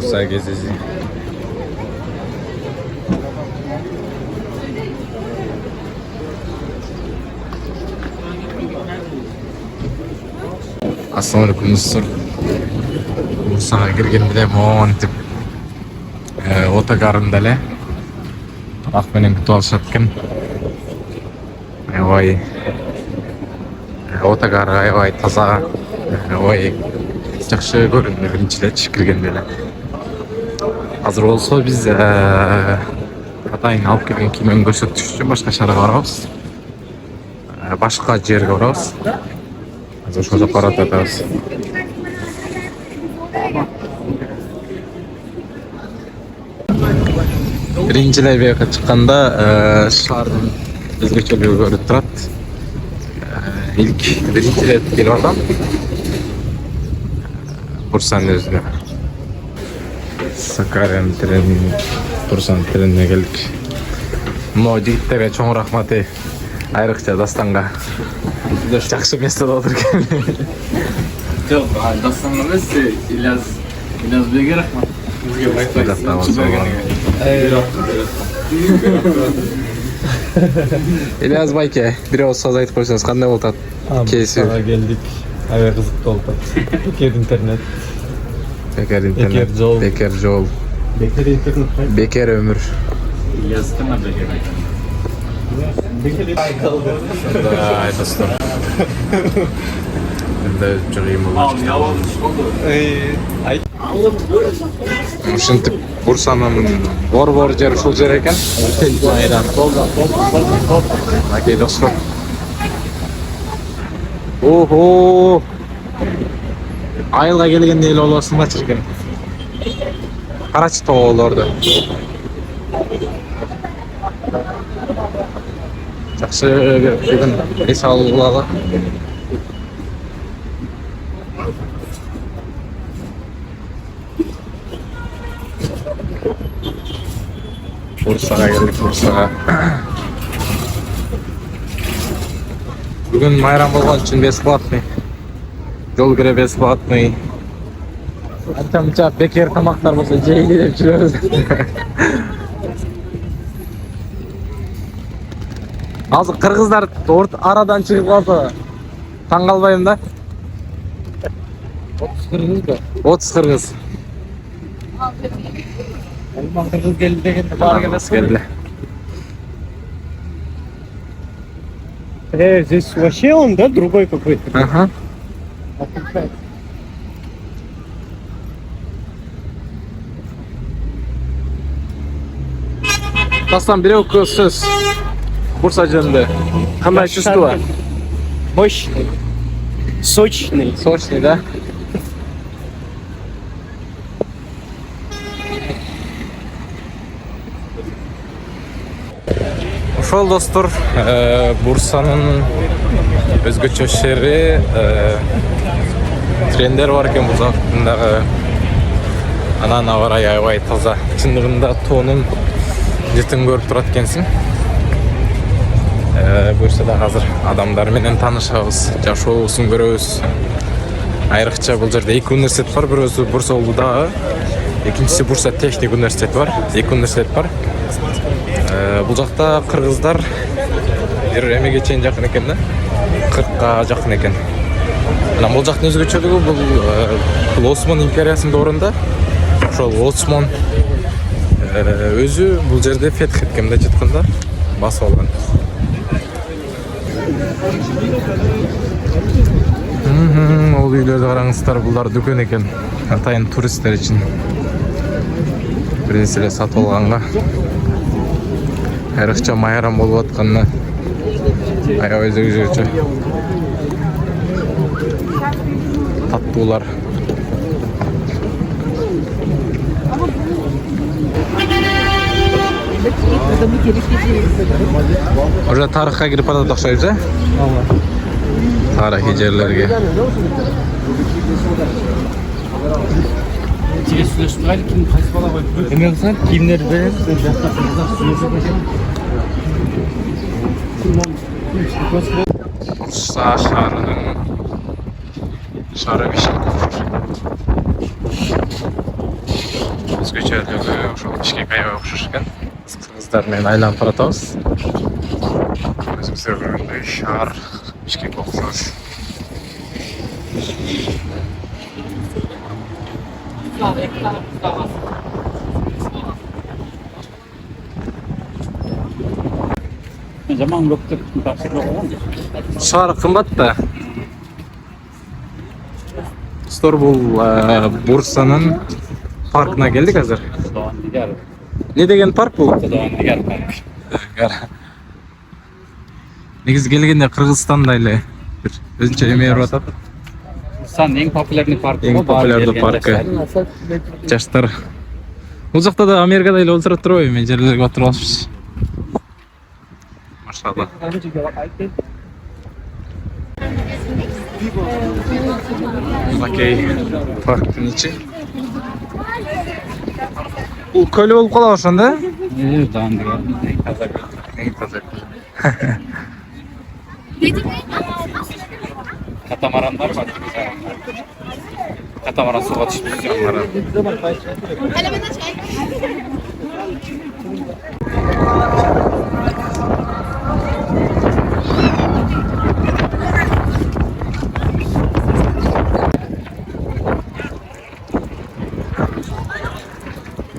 Bursa gezisi. Assalamualaikum dostlar. Bursa'ga girgende montip otogarында эле ак менен күтүп алышат экен. Аябай отогар аябай таза, аябай жакшы көрүнүп биринчи эле киргенде эле. Азыр болсо биз атайын алып келген кийимин көрсөтүш үчүн башка шаарга барабыз. Башка жерге барабыз. Азыр ошол жака барып атабыз. Birinci levye'ye çıkanda şahrın özgürlüğü görüp durat. İlk birinci levye gelip oradan Bursa'nın özgürlüğü. Sakarya'nın Bursa'nın trenine geldik. No jigitlerge çoğun rahmati ayrıkça Dastan'a. Жақсы место отырген. Жоқ, Дастанға емес, İlyas Bey'ге рахмат. Бізге İlyas Bayke, bir o söz айтып қойсаңыз қандай болды? Bursa'ga geldik. Aya kızıkta oldu. Bekir internet. Bekar internet. Bekar jol. Bekir internet. Bekar ömür. İlyas'tan da Bey'ge. Bekir ay kaldı. Ay dostum. Ben de çok iyi olmuş. Ay. Ушинтип Бурсанын бор жери ушул жер экен. Майран. Окей, достор. Охо. Айылга келгенде эле болосуң да чиркен. Карачы тоолорду. Жакшы бүгүн эс алгыла. Bursa'ga geldik, Bursa'ga. Bugün bayram болгон үчүн бесплатный. Жол кире бесплатный. Анча-мынча бекер тамактар болсо жейли деп жүрөбүз. Азыр кыргыздар арадан чыгып калса таң калбайм да. 30 kırgız da. 30 кыргыз. Elman kırgız geldi degende bari Nasıl geldi? Здесь вообще он, да, другой какой-то. Ага. Taslan biri oku söz. Bursa жөнүндө. Кандай чувство? Мощный. Сочный. Сочный, да? Ошол достор, Бурсанын өзгөчө шери, трендер бар экен бул жактагы. Анан аба аябай таза. Чындыгында тоонун жытын көрүп турат экенсиң. Бурсада азыр адамдар менен таанышабыз, жашоосун көрөбүз. Айрыкча бул жерде эки университет бар, бирөөсү Бурса уулуда, экинчиси Бурса техник университети бар. Эки университет бар. Бул жакта кыргыздар бир эмеге чейин жакын экен да. 40ка жакын экен. Анан бул жактын өзгөчөлүгү бул Осман империясынын орунда. Ошол Осман өзү бул жерде фетх эткенде жытканда басып алган. Ол үйлөрдү караңыздар, булар дүкөн экен. Атайын туристтер үчүн. Бир нерселер сатып алганга. Айрыкча майрам болуп атканына аябай өзгөчө. Таттуулар. Уже тарыхка кирип барат окшойбуз, э? Ооба. Тарыхый жерлерге. Интересно, что ким кайсы бала коюп. Эме кылсаң, кийимдер беребиз, Bursa şahrının şarı bir şey. пейзаждар менен айланып баратабыз. Өзүңүздөр көргөндөй шаар Бишкекке окшош. Zaman көптүк тапшырып алган. Шаар кымбат да. Достор, бул Бурсанын паркына келдик азыр. Не деген парк бул? Негизи келгенде Кыргызстанда эле бир өзүнчө эме берип атат. Бурсан эң популярный парк. Эң популярдуу паркы. Жаштар. Бул жакта да Америкада эле олтуруп турбайбы? Мен жерлерге отуруп алышпыз. Машалла. Мынакей парктын ичи. Бул көл болуп калабы ошондо? Эң таза. Катамарандар бар. Катамаран суга түшүп жатыр.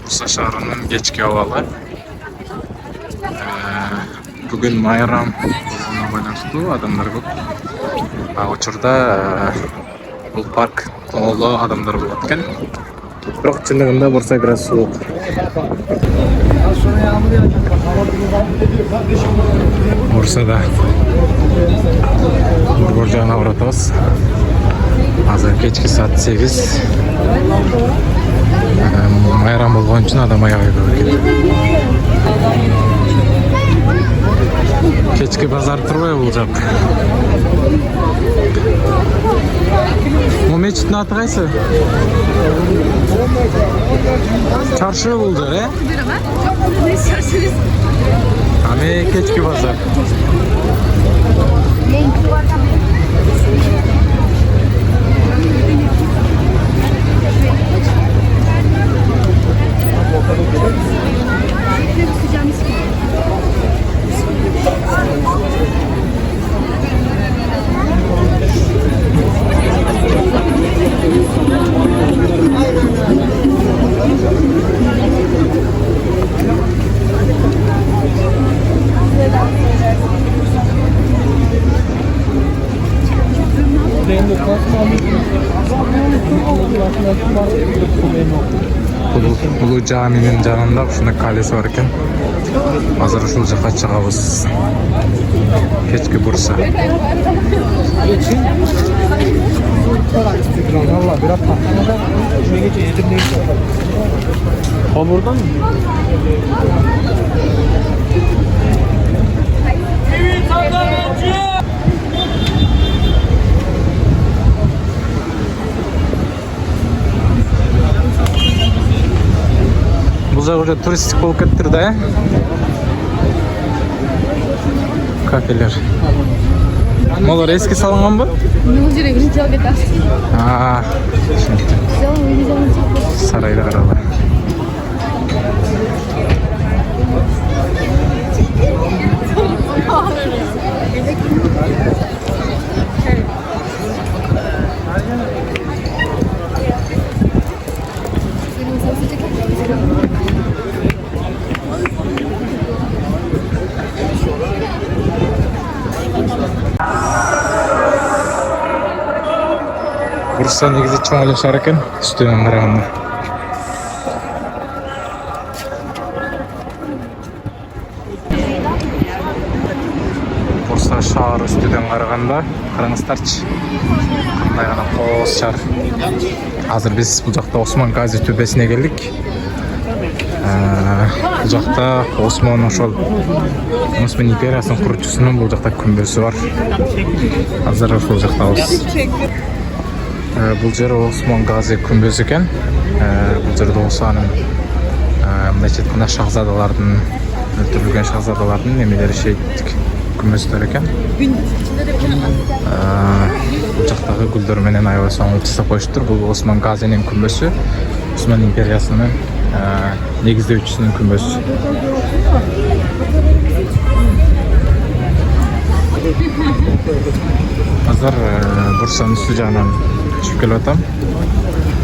Bursa şahrının geçki havalı. Bugün Mayram olduğuna байланыштуу адамдар көп. Учурда бул парк толуу адамдар болот экен. Бирок чындыгында Бурса бир аз суук. Бурсада борбор жагына баратабыз. Азыр кечки саат 8. Майрам болгон үчүн адам аябай көп экен. Кечки базар турбайбы бул жак? Бул мечиттин аты кайсы? Чаршы бул жер, э? Аме кечки базар. Ulu caminin janында ушундай калеси бар экен. Азыр ушул жака чыгабыз. Кечки Бурса. Buradan mı? Бұл жақ уже туристик болып кетті да, кафелер. Олар еске салынған ба? Сарайды қаралы. Bursa негизи чоң эле шаар экен, үстүнөн караганда. Bursa шаар үстүнөн караганда, караңыздарчы. Кандай гана кооз шаар. Азыр биз бул жакта Осман Гази төбөсүнө келдик. Бул жакта Осман ошол Осман империясынын курчусунун бул жакта күмбөзү бар. Азыр ошол жактабыз. Бул жер Осман Гази күмбөзү экен. Бул жерде Османын мындай мына шахзадалардын, өлтүрүлгөн шахзадалардын эмелери шейиттик күмбөздөр экен. Бул жактагы гүлдөр менен аябай соңу жасап коюштур. Бул Осман Газинин күмбөзү, Осман империясынын негиздөөчүсүнүн күмбөзү. Азыр Бурсанын үстү жагынан түшүп келип атам.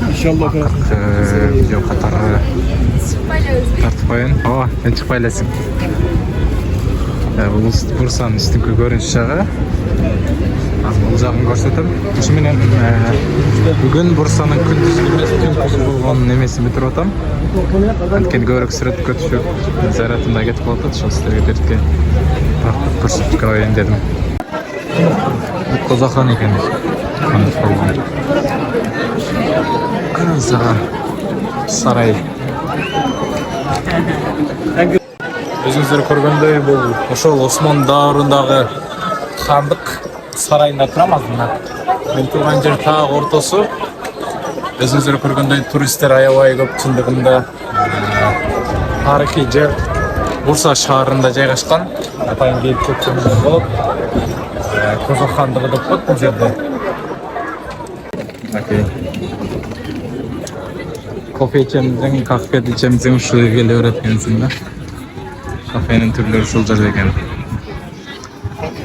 İnşallah. Видео катары тартып коеюн. Ооба, сен чыкпай элесиң. Бул Бурсанын үстүнкү көрүнүш жагы. Азыр бул жагын көрсөтөм. Ошо менен бүгүн Бурсанын күндүзгү эмес түнкүсү болгон немесин бүтүрүп атам. Анткени көбүрөөк сүрөткө түшүп, зарядымда кетип калат. Ошол силерге бертке тартып көрсөтүп коеюн дедим. Козахан экен. Кандай болгон. Канза сарай. Өзүңүздөр көргөндөй бул ошол Осман дабырындагы хандык сарайында турам азыр. Мен турган жер так ортосу. Өзүңүздөр көргөндөй туристтер аябай көп чындыгында. Тарыхый жер Бурса шаарында жайгашкан. Атайын келип кеткенде болуп. Козак хандыгы деп коет бул жерде. Окей. Кофе içemizin, kahve içemizin ушул келе берет экенсиң да. Кафенин түрлөрү ушул жерде экен.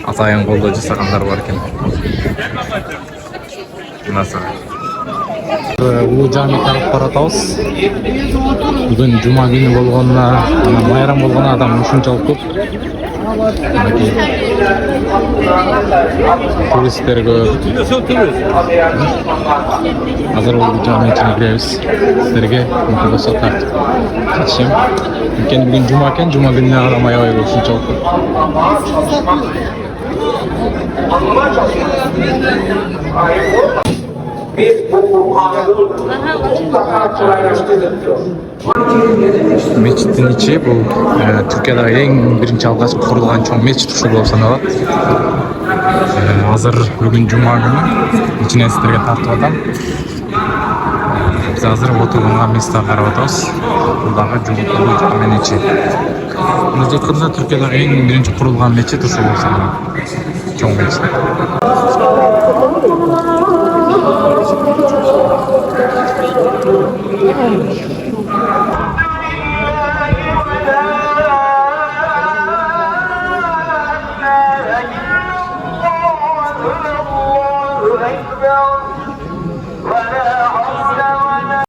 Атайын колдо жасагандар бар экен. Насыр. Бул жами тарап баратабыз. Бүгүн жума күнү болгонуна, майрам болгонуна адам ушунчалык көп. Туристтер көп. Азыр бул жами ичине киребиз. Силерге мүмкүн болсо тартып катышам. Анткени бүгүн жума экен, жума күнүнө адам аябай ушунчалык көп. Мечиттин ичи бул Түркиядагы эң биринчи алгачкы курулган чоң мечит ушул болуп саналат. Азыр бүгүн жума күнү ичинен силерге тартып атам. Биз азыр отурган место карап атабыз. Бул дагы жума ичи. Мына жатканда Түркиядагы эң биринчи курулган мечит ушул болуп саналат. Чоң мечит.